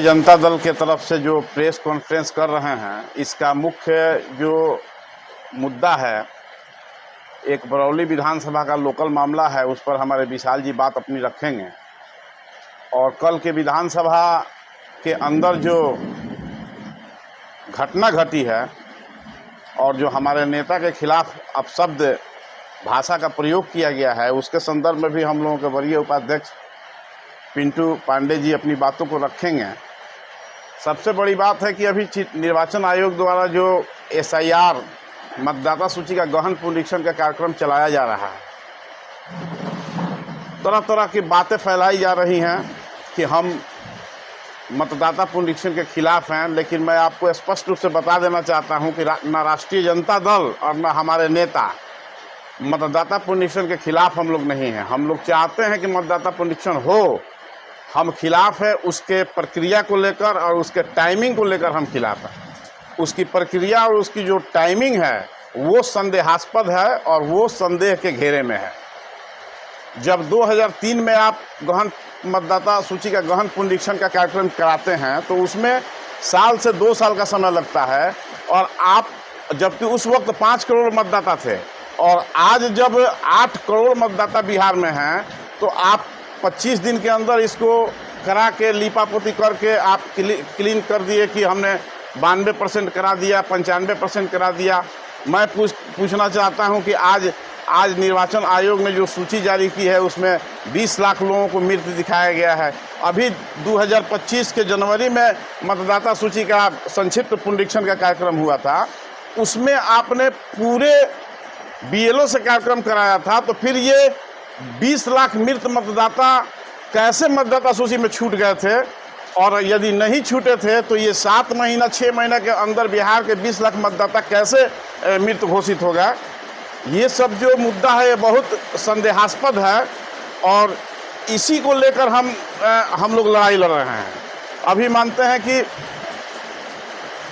भारतीय जनता दल के तरफ से जो प्रेस कॉन्फ्रेंस कर रहे हैं, इसका मुख्य जो मुद्दा है, एक बरौली विधानसभा का लोकल मामला है। उस पर हमारे विशाल जी बात अपनी रखेंगे। और कल के विधानसभा के अंदर जो घटना घटी है और जो हमारे नेता के खिलाफ अपशब्द भाषा का प्रयोग किया गया है, उसके संदर्भ में भी हम लोगों के वरीय उपाध्यक्ष पिंटू पांडे जी अपनी बातों को रखेंगे। सबसे बड़ी बात है कि अभी निर्वाचन आयोग द्वारा जो SIR मतदाता सूची का गहन पुनरीक्षण का कार्यक्रम चलाया जा रहा है, तरह तरह की बातें फैलाई जा रही हैं कि हम मतदाता पुनरीक्षण के खिलाफ हैं। लेकिन मैं आपको स्पष्ट रूप से बता देना चाहता हूं कि ना राष्ट्रीय जनता दल और ना हमारे नेता मतदाता पुनरीक्षण के खिलाफ हम लोग नहीं हैं। हम लोग चाहते हैं कि मतदाता पुनरीक्षण हो। हम खिलाफ है उसके प्रक्रिया को लेकर और उसके टाइमिंग को लेकर हम खिलाफ हैं। उसकी प्रक्रिया और उसकी जो टाइमिंग है वो संदेहास्पद है और वो संदेह के घेरे में है। जब 2003 में आप गहन मतदाता सूची का गहन पुनरीक्षण का कार्यक्रम कराते हैं तो उसमें साल से 2 साल का समय लगता है, और आप जबकि उस वक्त 5 करोड़ मतदाता थे, और आज जब 8 करोड़ मतदाता बिहार में हैं तो आप 25 दिन के अंदर इसको करा के लीपापोती करके आप क्लीन कर दिए कि हमने 92% करा दिया, 95% करा दिया। मैं पूछना चाहता हूं कि आज निर्वाचन आयोग ने जो सूची जारी की है उसमें 20 लाख लोगों को मृत दिखाया गया है। अभी 2025 के जनवरी में मतदाता सूची का संक्षिप्त पुनरीक्षण का कार्यक्रम हुआ था, उसमें आपने पूरे BLO से कार्यक्रम कराया था। तो फिर ये 20 लाख मृत मतदाता कैसे मतदाता सूची में छूट गए थे, और यदि नहीं छूटे थे तो ये 7 महीना 6 महीना के अंदर बिहार के 20 लाख मतदाता कैसे मृत घोषित हो गए। ये सब जो मुद्दा है ये बहुत संदेहास्पद है, और इसी को लेकर हम लोग लड़ाई लड़ रहे हैं। अभी मानते हैं कि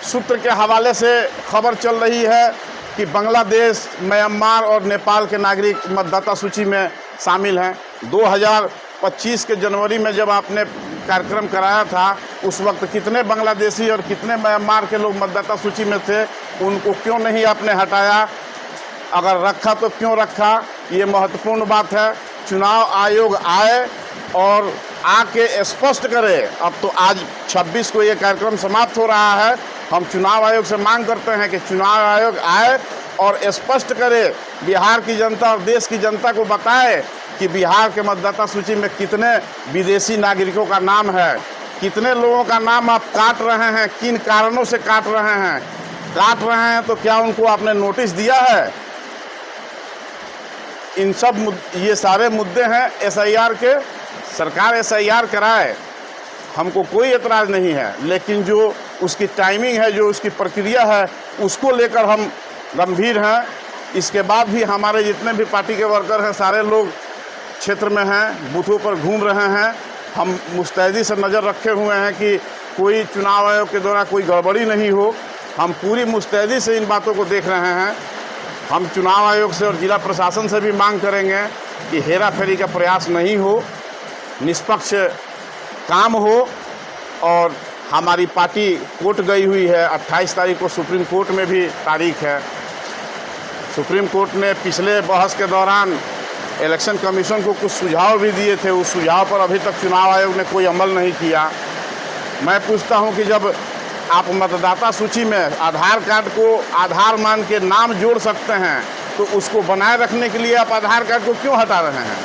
सूत्र के हवाले से खबर चल रही है कि बांग्लादेश, म्यांमार और नेपाल के नागरिक मतदाता सूची में शामिल हैं। 2025 के जनवरी में जब आपने कार्यक्रम कराया था, उस वक्त कितने बांग्लादेशी और कितने म्यांमार के लोग मतदाता सूची में थे, उनको क्यों नहीं आपने हटाया? अगर रखा तो क्यों रखा, ये महत्वपूर्ण बात है। चुनाव आयोग आए और आके स्पष्ट करे। अब तो आज 26 को ये कार्यक्रम समाप्त हो रहा है। हम चुनाव आयोग से मांग करते हैं कि चुनाव आयोग आए और स्पष्ट करे, बिहार की जनता और देश की जनता को बताए कि बिहार के मतदाता सूची में कितने विदेशी नागरिकों का नाम है, कितने लोगों का नाम आप काट रहे हैं, किन कारणों से काट रहे हैं तो क्या उनको आपने नोटिस दिया है? इन सब ये सारे मुद्दे हैं SIR के। सरकार SIR कराए, हमको कोई एतराज़ नहीं है, लेकिन जो उसकी टाइमिंग है, जो उसकी प्रक्रिया है, उसको लेकर हम गंभीर हैं। इसके बाद भी हमारे जितने भी पार्टी के वर्कर हैं, सारे लोग क्षेत्र में हैं, बूथों पर घूम रहे हैं। हम मुस्तैदी से नज़र रखे हुए हैं कि कोई चुनाव आयोग के द्वारा कोई गड़बड़ी नहीं हो। हम पूरी मुस्तैदी से इन बातों को देख रहे हैं। हम चुनाव आयोग से और जिला प्रशासन से भी मांग करेंगे कि हेरा फेरी का प्रयास नहीं हो, निष्पक्ष काम हो। और हमारी पार्टी कोर्ट गई हुई है, 28 तारीख को सुप्रीम कोर्ट में भी तारीख है। सुप्रीम कोर्ट ने पिछले बहस के दौरान इलेक्शन कमीशन को कुछ सुझाव भी दिए थे, उस सुझाव पर अभी तक चुनाव आयोग ने कोई अमल नहीं किया। मैं पूछता हूं कि जब आप मतदाता सूची में आधार कार्ड को आधार मान के नाम जोड़ सकते हैं, तो उसको बनाए रखने के लिए आप आधार कार्ड को क्यों हटा रहे हैं?